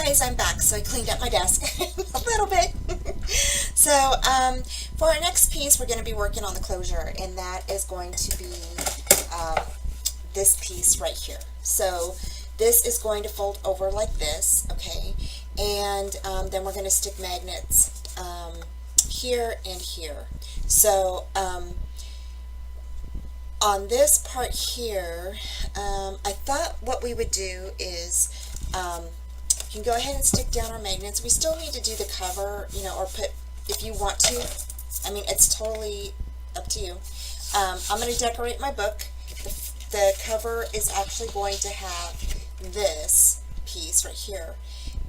guys, I'm back. So I cleaned up my desk a little bit. So for our next piece, we're going to be working on the closure, and that is going to be this piece right here. So this is going to fold over like this, okay? And then we're going to stick magnets here and here. So on this part here, I thought what we would do is you can go ahead and stick down our magnets. We still need to do the cover, you know, or put, if you want to. I mean, it's totally up to you. I'm going to decorate my book. The cover is actually going to have this piece right here.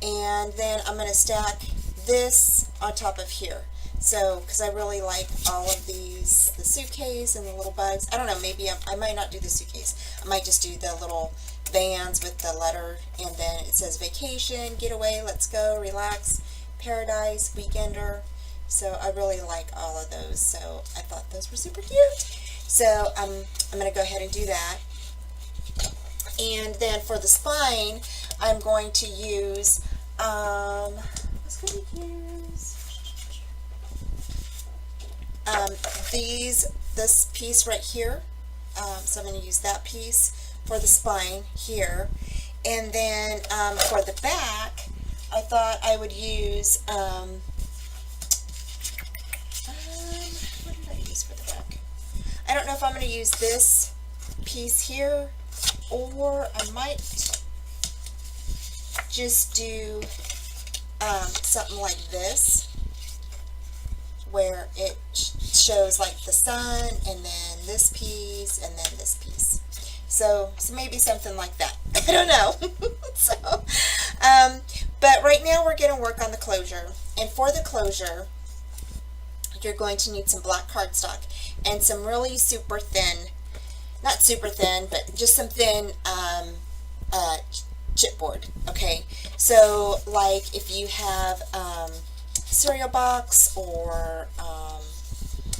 And then I'm going to stack this on top of here. So, because I really like all of these, the suitcase and the little bugs. I don't know, maybe I might not do the suitcase. I might just do the little vans with the letter, and then it says vacation, getaway, let's go, relax, paradise, weekender. So I really like all of those. So I thought those were super cute. So I'm going to go ahead and do that. And then for the spine, I'm going to use, this piece right here. So I'm going to use that piece for the spine here. And then for the back, I thought I would use, what did I use for the back? I don't know if I'm going to use this piece here, or I might just do something like this, where it shows like the sun, and then this piece, and then this piece. So maybe something like that. I don't know. So, but right now we're going to work on the closure. And for the closure, you're going to need some black cardstock and some really super thin, not super thin, but just some thin chipboard. Okay, so like if you have cereal box, or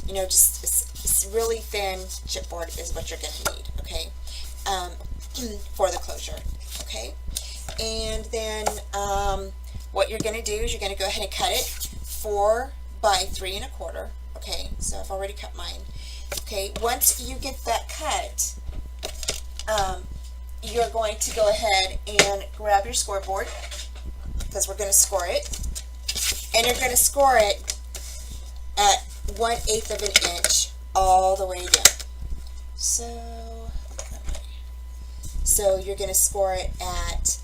you know, just really thin chipboard is what you're going to need. Okay, for the closure. Okay, and then what you're going to do is you're going to go ahead and cut it 4 by 3 1/4. Okay, so I've already cut mine. Okay, once you get that cut, you're going to go ahead and grab your scoreboard, because we're going to score it, and you're going to score it at 1/8 of an inch all the way down. So you're going to score it at,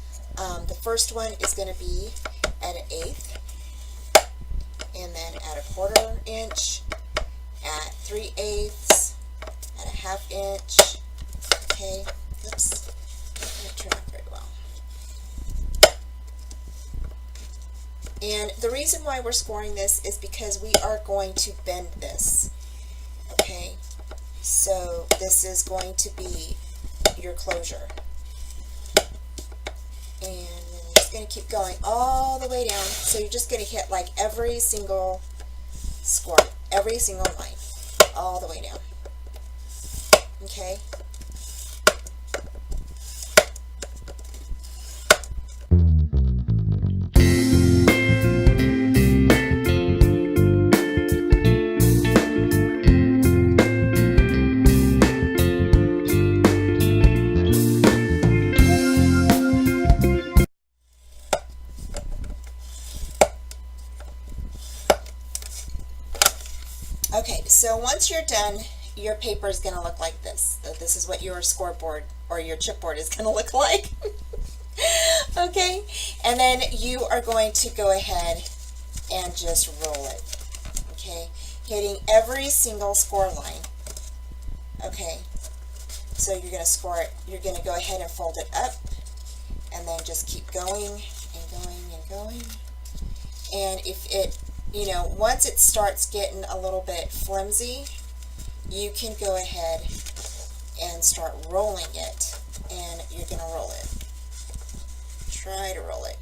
the first one is going to be at 1/8, and then at 1/4 inch, at 3/8, at 1/2 inch. Okay, oops, that turned out very well. And the reason why we're scoring this is because we are going to bend this. Okay, so this is going to be your closure. And then it's going to keep going all the way down. So you're just going to hit like every single score, every single line, all the way down. Okay. Okay, so once you're done, your paper is going to look like this. So this is what your scoreboard or your chipboard is going to look like. Okay, and then you are going to go ahead and just roll it. Okay, hitting every single score line. Okay, so you're going to score it. You're going to go ahead and fold it up, and then just keep going and going and going. And if it, you know, once it starts getting a little bit flimsy, you can go ahead and start rolling it, and you're going to roll it. Try to roll it.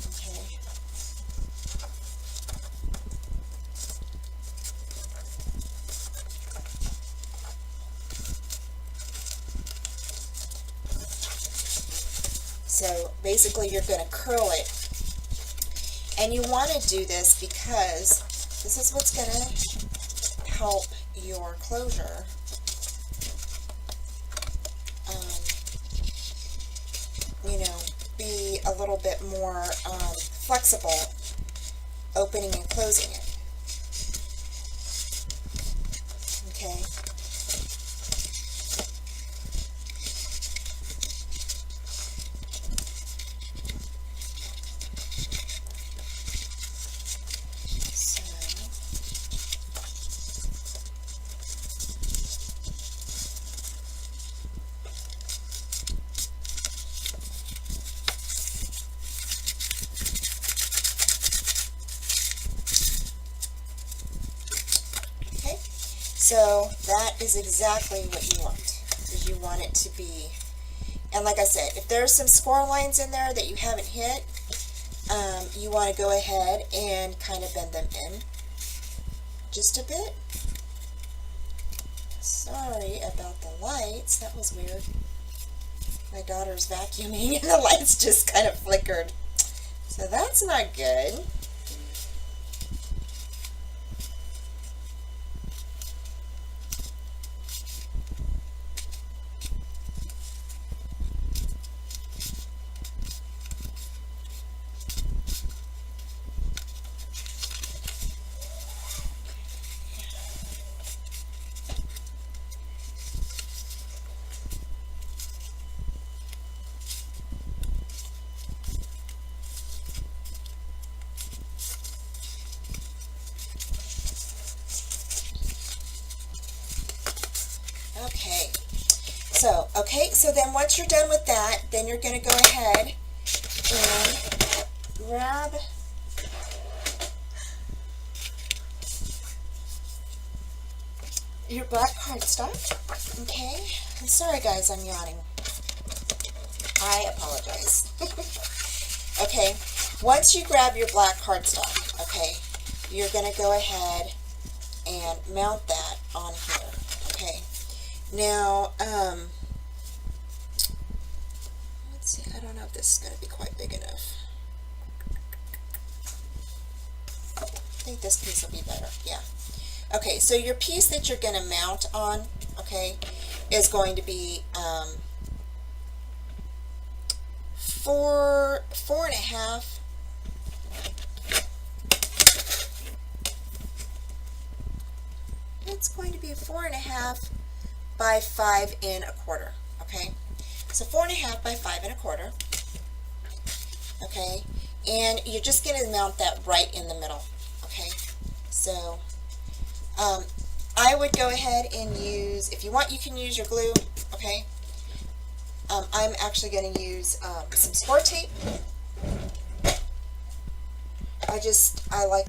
Okay. So basically you're going to curl it. And you want to do this because this is what's going to help your closure. You know, be a little bit more flexible, opening and closing it. Okay. So that is exactly what you want, is you want it to be, and like I said, if there's some score lines in there that you haven't hit, you want to go ahead and kind of bend them in just a bit. Sorry about the lights, that was weird. My daughter's vacuuming and the lights just kind of flickered. So that's not good. Okay, so then once you're done with that, then you're going to go ahead and grab your black cardstock. Okay, I'm sorry guys, I'm yawning. I apologize. Okay, once you grab your black cardstock, okay, you're going to go ahead and mount that on here. Okay, now, let's see, I don't know if this is going to be quite big enough. I think this piece will be better, yeah. Okay, so your piece that you're going to mount on, okay, is going to be 4.5. It's going to be 4.5 by 5 1/4. Okay, so 4.5 by 5 1/4. Okay, and you're just going to mount that right in the middle. Okay, so I would go ahead and use, if you want, you can use your glue. Okay, I'm actually going to use some score tape. I like.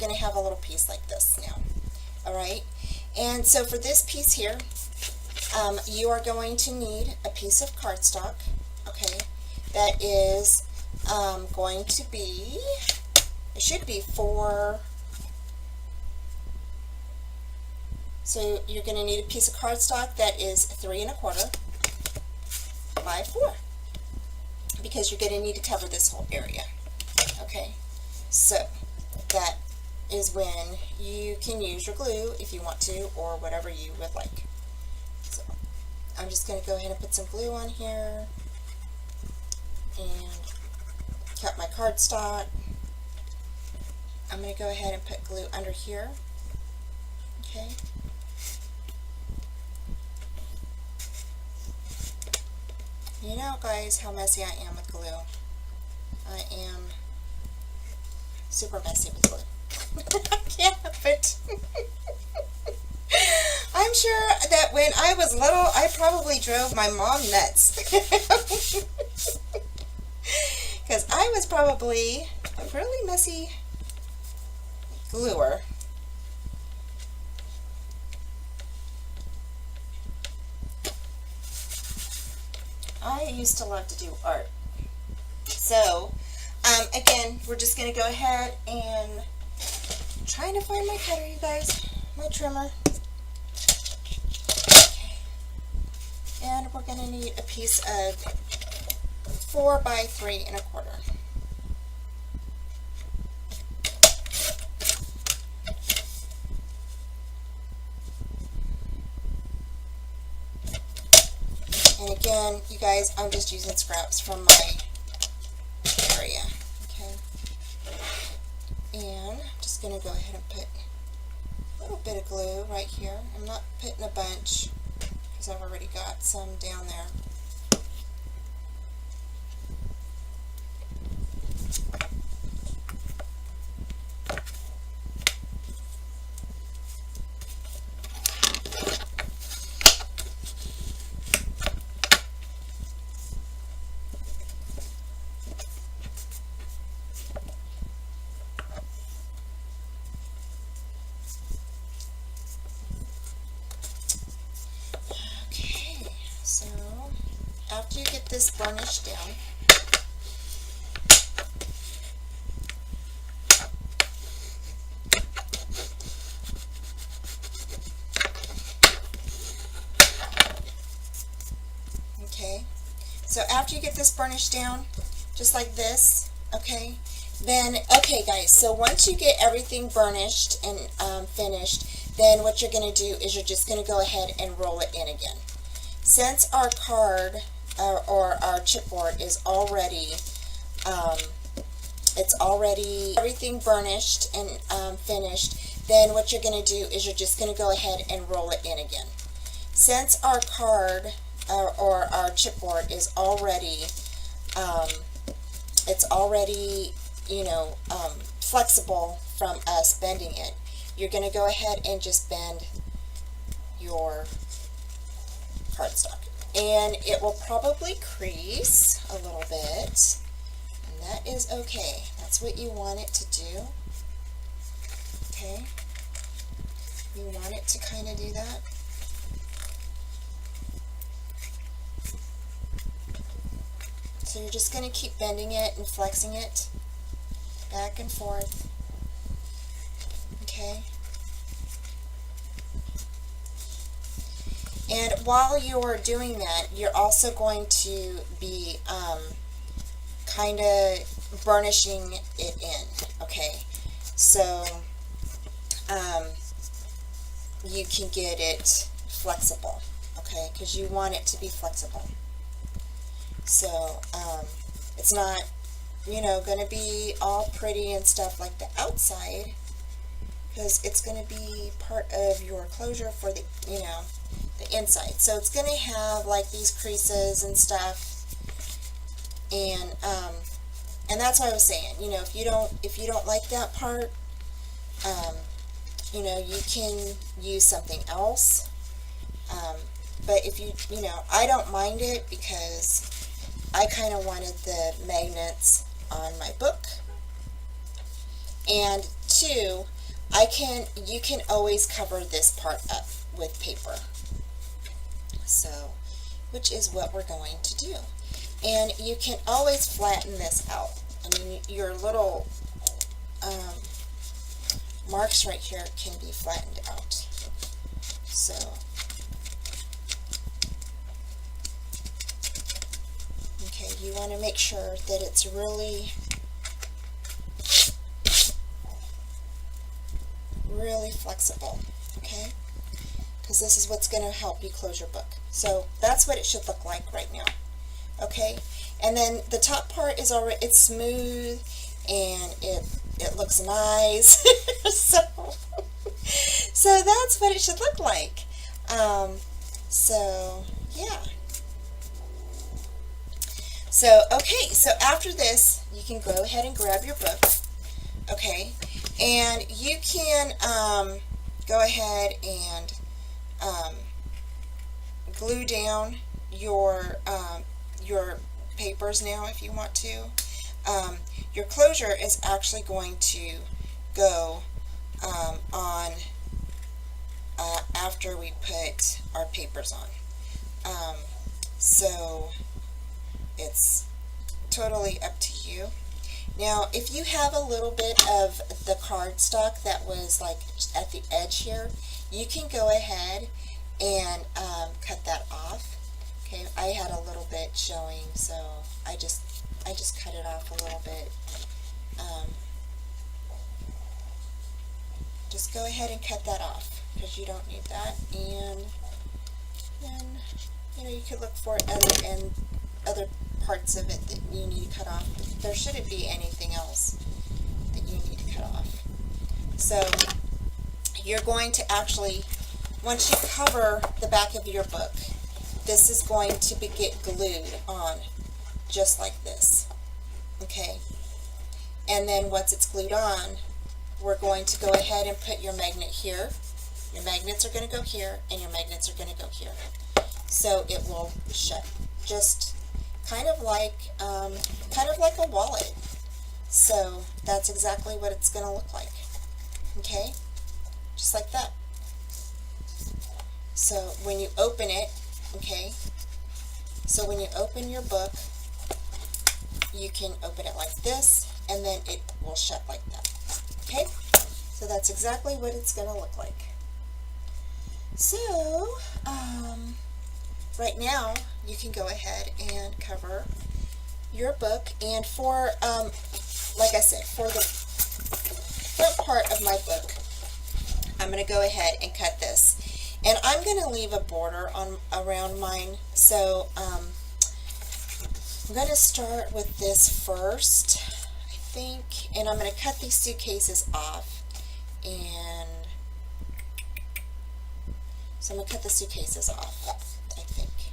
going to have a little piece like this now. All right, and so for this piece here, you are going to need a piece of cardstock, okay, that is going to be, it should be 4, so you're going to need a piece of cardstock that is 3 1/4 by 4, because you're going to need to cover this whole area. Okay, so that is when you can use your glue if you want to, or whatever you would like. So I'm just going to go ahead and put some glue on here and cut my cardstock. I'm going to go ahead and put glue under here. Okay. You know, guys, how messy I am with glue. I am super messy with glue. I can't help it. I'm sure that when I was little, I probably drove my mom nuts. Because I was probably a really messy gluer. I used to love to do art. So, again, we're just going to go ahead and trying to find my cutter, you guys, my trimmer. Okay. And we're going to need a piece of 4 by 3 1/4. And again, you guys, I'm just using scraps from my area. Okay. And I'm just going to go ahead and put a little bit of glue right here. I'm not putting a bunch because I've already got some down there. So, after you get this burnished down, okay, so after you get this burnished down, just like this, okay, then, okay guys, so once you get everything burnished and finished, then what you're going to do is you're just going to go ahead and roll it in again. Since our card or our chipboard is already, it's already everything burnished and finished, then what you're going to do is you're just going to go ahead and roll it in again. Since our card or our chipboard is already, it's already, you know, flexible from us bending it, you're going to go ahead and just bend your cardstock, and it will probably crease a little bit, and that is okay. That's what you want it to do. Okay, you want it to kind of do that. So you're just going to keep bending it and flexing it back and forth. Okay. And while you're doing that, you're also going to be kind of burnishing it in, okay? So you can get it flexible, okay? Because you want it to be flexible. So it's not, you know, going to be all pretty and stuff like the outside, because it's going to be part of your closure for the, you know, the inside. So it's going to have like these creases and stuff, and that's what I was saying. You know, if you don't like that part, you know, you can use something else. But if you know, I don't mind it because I kind of wanted the magnets on my book, and 2, you can always cover this part up with paper. So, which is what we're going to do. And you can always flatten this out. I mean, your little marks right here can be flattened out. So, okay, you want to make sure that it's really flexible, okay? Because this is what's going to help you close your book. So that's what it should look like right now, okay? And then the top part is already, it's smooth and it looks nice. so that's what it should look like. So yeah. So okay, so after this you can go ahead and grab your book, okay, and you can go ahead and glue down your papers now if you want to. Your closure is actually going to go on after we put our papers on. So it's totally up to you. Now, if you have a little bit of the cardstock that was like at the edge here, you can go ahead and cut that off. Okay, I had a little bit showing, so I just cut it off a little bit. Just go ahead and cut that off because you don't need that. And then, you know, you could look for other parts of it that you need to cut off. There shouldn't be anything else that you need to cut off. So you're going to actually, once you cover the back of your book, this is going to get glued on just like this, okay? And then once it's glued on, we're going to go ahead and put your magnet here. Your magnets are going to go here, and your magnets are going to go here. So it will shut, just kind of like a wallet. So that's exactly what it's going to look like, okay? Just like that. So when you open it, okay, so when you open your book, you can open it like this, and then it will shut like that, okay? So that's exactly what it's going to look like. So, right now, you can go ahead and cover your book, and for, like I said, for the front part of my book, I'm going to go ahead and cut this. And I'm going to leave a border around mine, so I'm going to start with this first, I think, and I'm going to cut these suitcases off, and so I'm going to cut the suitcases off, I think,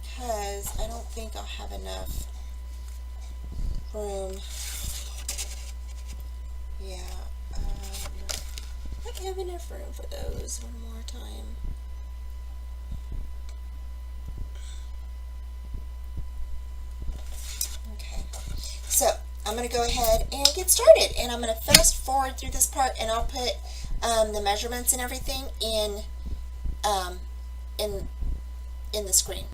because I don't think I'll have enough room. Yeah. I have enough room for those. One more time. Okay, so I'm going to go ahead and get started, and I'm going to fast forward through this part, and I'll put the measurements and everything in the screen.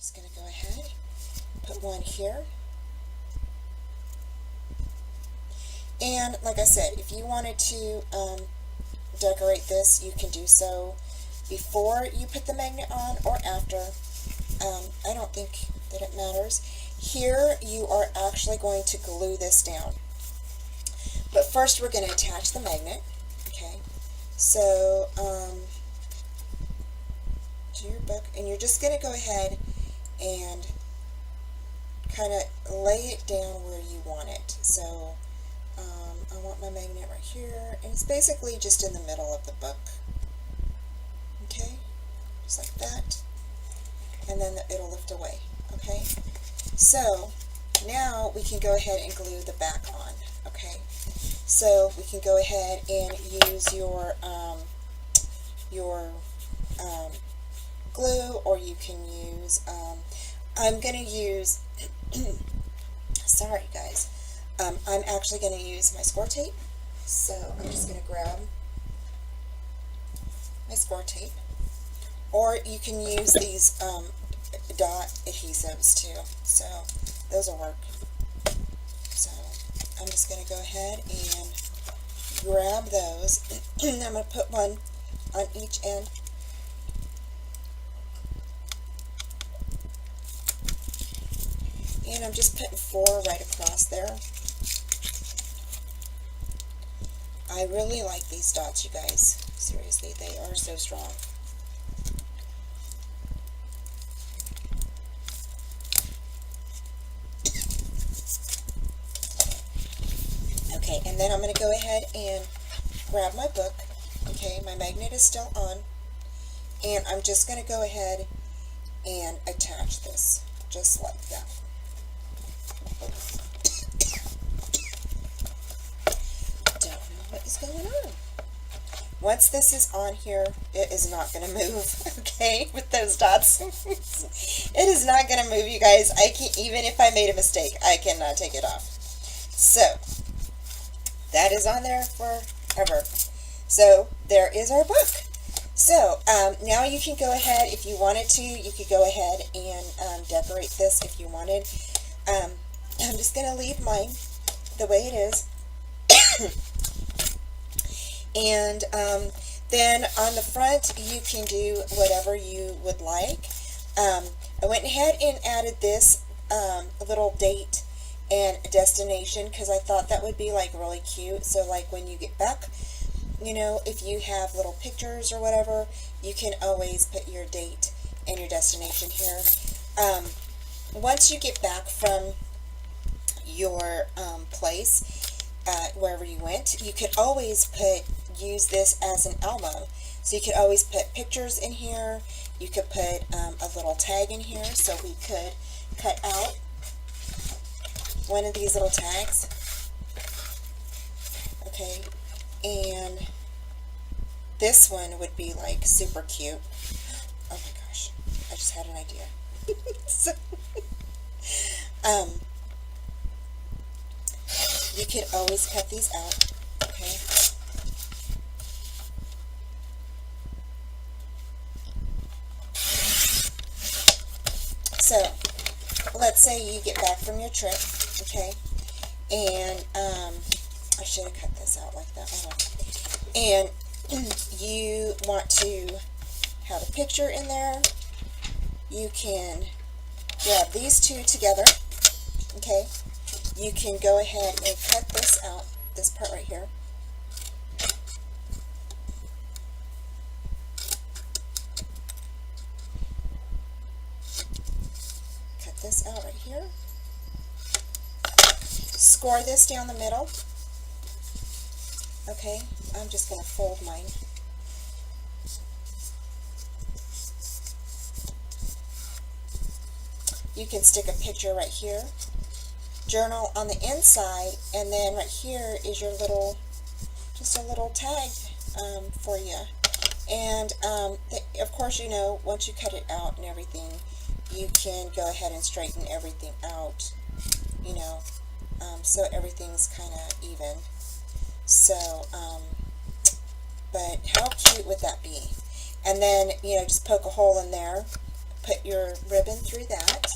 Just going to go ahead, put one here. And like I said, if you wanted to decorate this, you can do so before you put the magnet on or after. I don't think that it matters. Here you are actually going to glue this down. But first we're going to attach the magnet. Okay, so to your book, and you're just going to go ahead and kind of lay it down where you want it. So I want my magnet right here, and it's basically just in the middle of the book. Okay, just like that, and then it'll lift away. Okay, so now we can go ahead and glue the back on. Okay, so we can go ahead and use your glue, or you can use, I'm going to use, sorry guys, I'm actually going to use my score tape. So I'm just going to grab my score tape, or you can use these dot adhesives too, so those will work. So I'm just going to go ahead and grab those. I'm going to put one on each end. And I'm just putting 4 right across there. I really like these dots, you guys. Seriously, they are so strong. Okay, and then I'm going to go ahead and grab my book. Okay, my magnet is still on. And I'm just going to go ahead and attach this, just like that. Don't know what is going on. Once this is on here, it is not going to move, okay, with those dots. It is not going to move, you guys. I can't, even if I made a mistake, I cannot take it off. So, that is on there forever. So, there is our book. So, now you can go ahead, if you wanted to, you could go ahead and decorate this if you wanted. I'm just going to leave mine the way it is. And then on the front, you can do whatever you would like. I went ahead and added this little date and destination because I thought that would be like really cute. So like when you get back, you know, if you have little pictures or whatever, you can always put your date and your destination here. Once you get back from your place, wherever you went, you could always use this as an album. So you could always put pictures in here. You could put a little tag in here. So we could cut out one of these little tags. Okay, and this one would be like super cute. Oh my gosh, I just had an idea. So, you could always cut these out, okay? So, let's say you get back from your trip, okay? And, I should have cut this out like that. And you want to have a picture in there. You can grab these two together, okay? You can go ahead and cut this out, this part right here. Cut this out right here. Score this down the middle. Okay, I'm just going to fold mine. You can stick a picture right here. Journal on the inside, and then right here is your little, just a little tag for you. And of course, you know, once you cut it out and everything, you can go ahead and straighten everything out, you know, so everything's kind of even. So, but how cute would that be? And then, you know, just poke a hole in there, put your ribbon through that.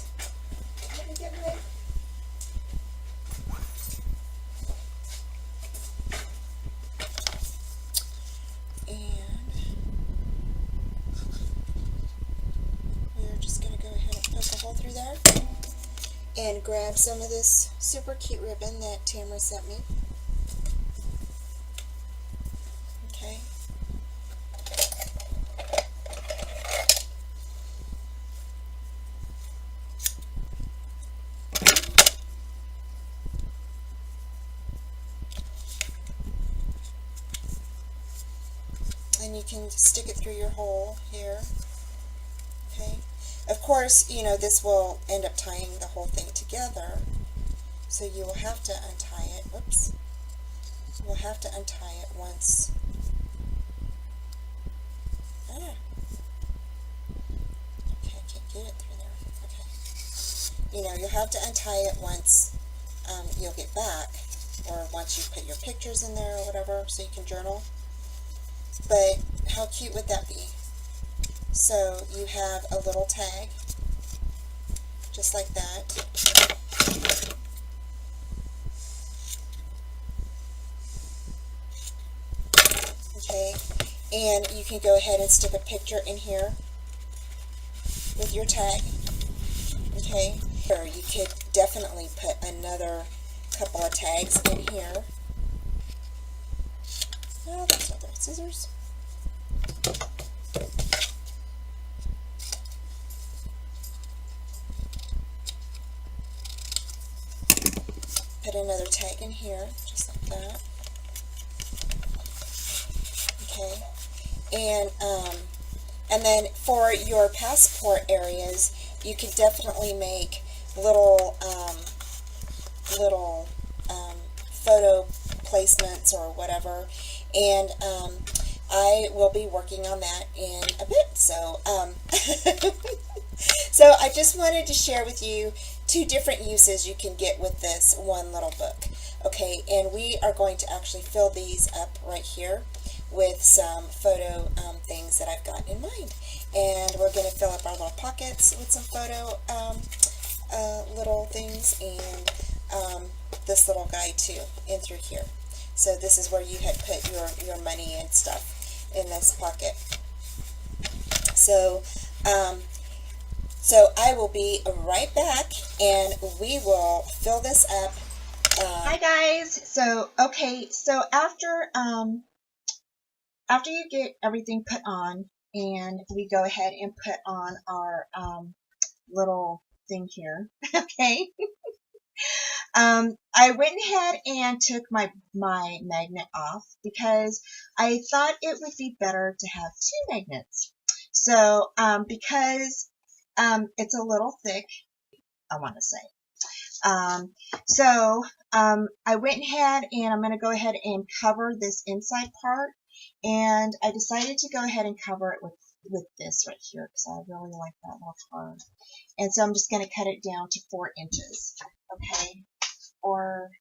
Let me get my... And we're just going to go ahead and poke a hole through there and grab some of this super cute ribbon that Tamara sent me. Okay. And you can stick it through your hole here. Okay. Of course, you know, this will end up tying the whole thing together, so you will have to untie it. Whoops. You will have to untie it once. Ah. Okay, I can't get it through there. Okay. You know, you'll have to untie it once you'll get back, or once you put your pictures in there or whatever, so you can journal. But how cute would that be? So you have a little tag, just like that. Okay, and you can go ahead and stick a picture in here with your tag. Okay, or you could definitely put another couple of tags in here. No, that's not the right scissors. Put another tag in here, just like that. Okay, and then for your passport areas, you could definitely make little photo placements or whatever, and I will be working on that in a bit. So so I just wanted to share with you 2 different uses you can get with this one little book. Okay, and we are going to actually fill these up right here with some photo things that I've got in mind. And we're going to fill up our little pockets with some photo little things, and this little guy too in through here. So this is where you had put your money and stuff in this pocket. So so I will be right back, and we will fill this up. Hi guys. So okay, so after you get everything put on, and we go ahead and put on our little thing here, okay. I went ahead and took my magnet off because I thought it would be better to have 2 magnets. So because it's a little thick, I want to say. I went ahead and I'm going to go ahead and cover this inside part, and I decided to go ahead and cover it with this right here because I really like that little part. And so I'm just going to cut it down to 4 inches, okay? Or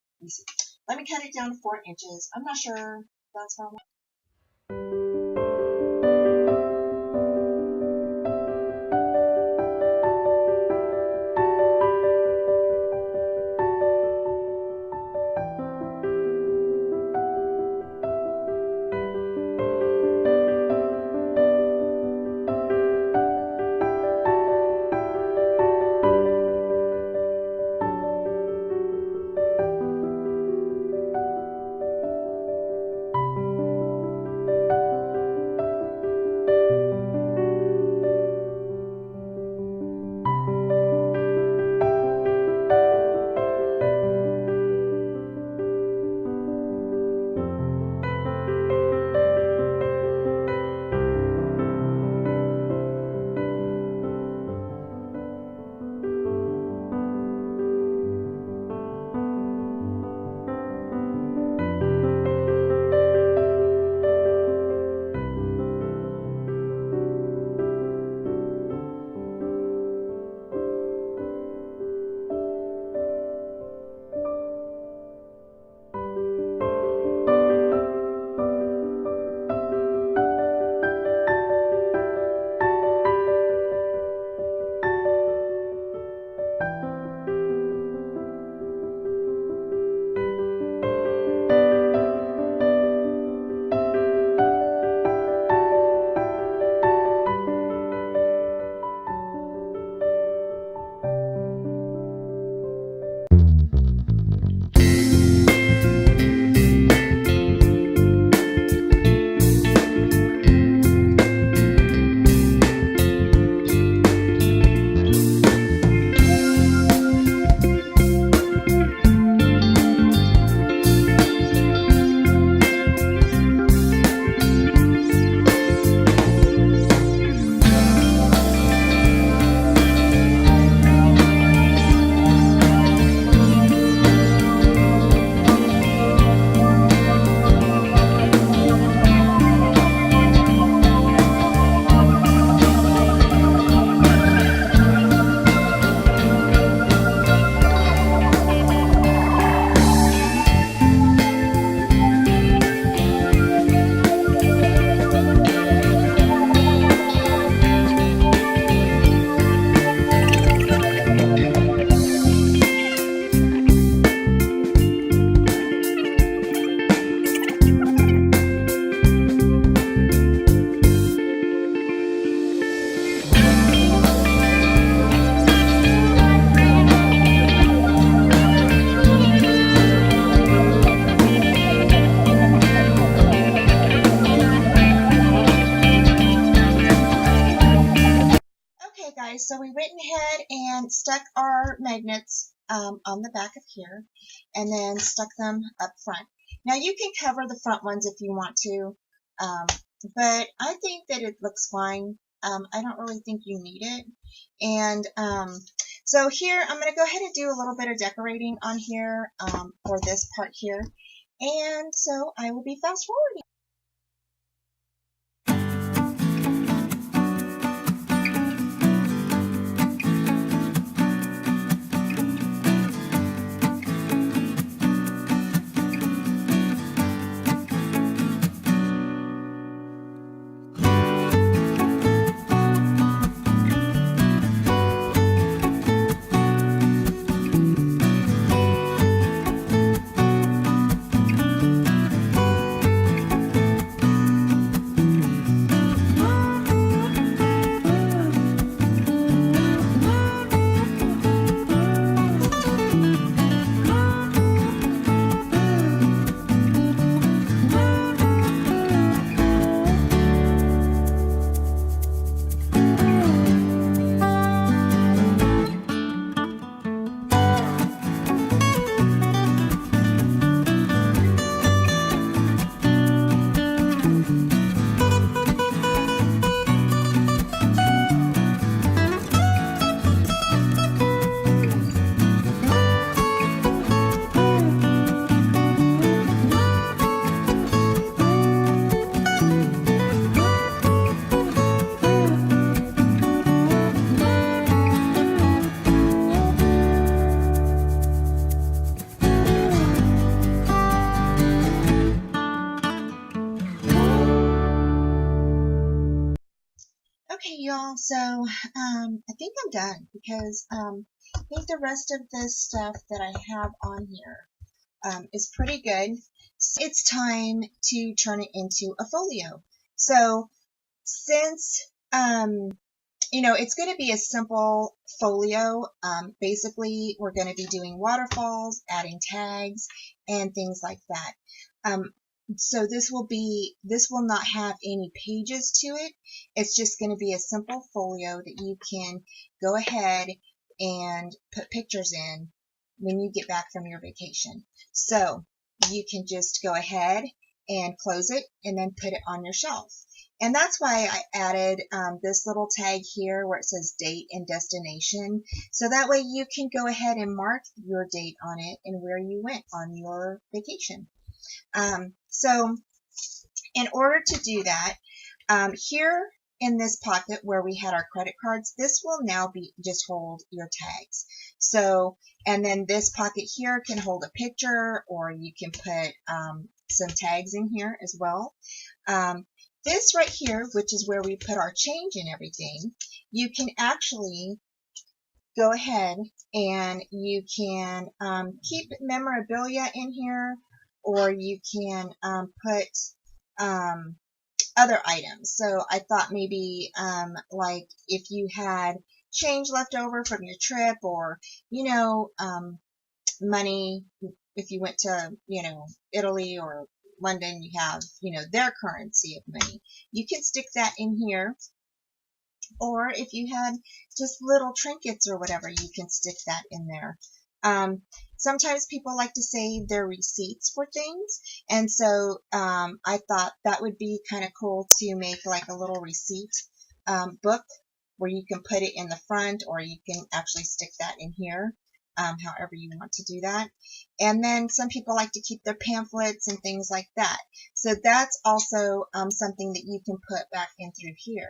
let me cut it down to 4 inches. I'm not sure if that's how I want. guys, so we went ahead and stuck our magnets on the back of here, and then stuck them up front. Now you can cover the front ones if you want to, but I think that it looks fine. I don't really think you need it. And so here I'm going to go ahead and do a little bit of decorating on here for this part here. And so I will be fast forwarding. Okay, y'all, so I think I'm done because I think the rest of this stuff that I have on here is pretty good. So it's time to turn it into a folio. So since you know, it's going to be a simple folio. Basically, we're going to be doing waterfalls, adding tags, and things like that. So this will not have any pages to it. It's just going to be a simple folio that you can go ahead and put pictures in when you get back from your vacation. So you can just go ahead and close it and then put it on your shelf. And that's why I added this little tag here where it says date and destination. So that way you can go ahead and mark your date on it and where you went on your vacation. So in order to do that, here in this pocket where we had our credit cards, this will now be just hold your tags. So, and then this pocket here can hold a picture, or you can put some tags in here as well. This right here, which is where we put our change and everything, you can actually go ahead and you can keep memorabilia in here, or you can put other items. So I thought maybe like if you had change left over from your trip, or you know, money if you went to, you know, Italy or London, you have, you know, their currency of money. You can stick that in here. Or if you had just little trinkets or whatever, you can stick that in there. Sometimes people like to save their receipts for things, and so I thought that would be kind of cool to make like a little receipt book where you can put it in the front, or you can actually stick that in here, however you want to do that. And then some people like to keep their pamphlets and things like that. So that's also something that you can put back in through here.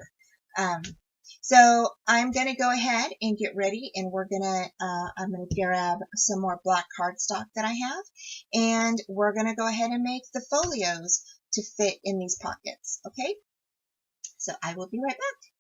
So I'm going to go ahead and get ready, and I'm going to grab some more black cardstock that I have, and we're going to go ahead and make the folios to fit in these pockets. Okay? So I will be right back.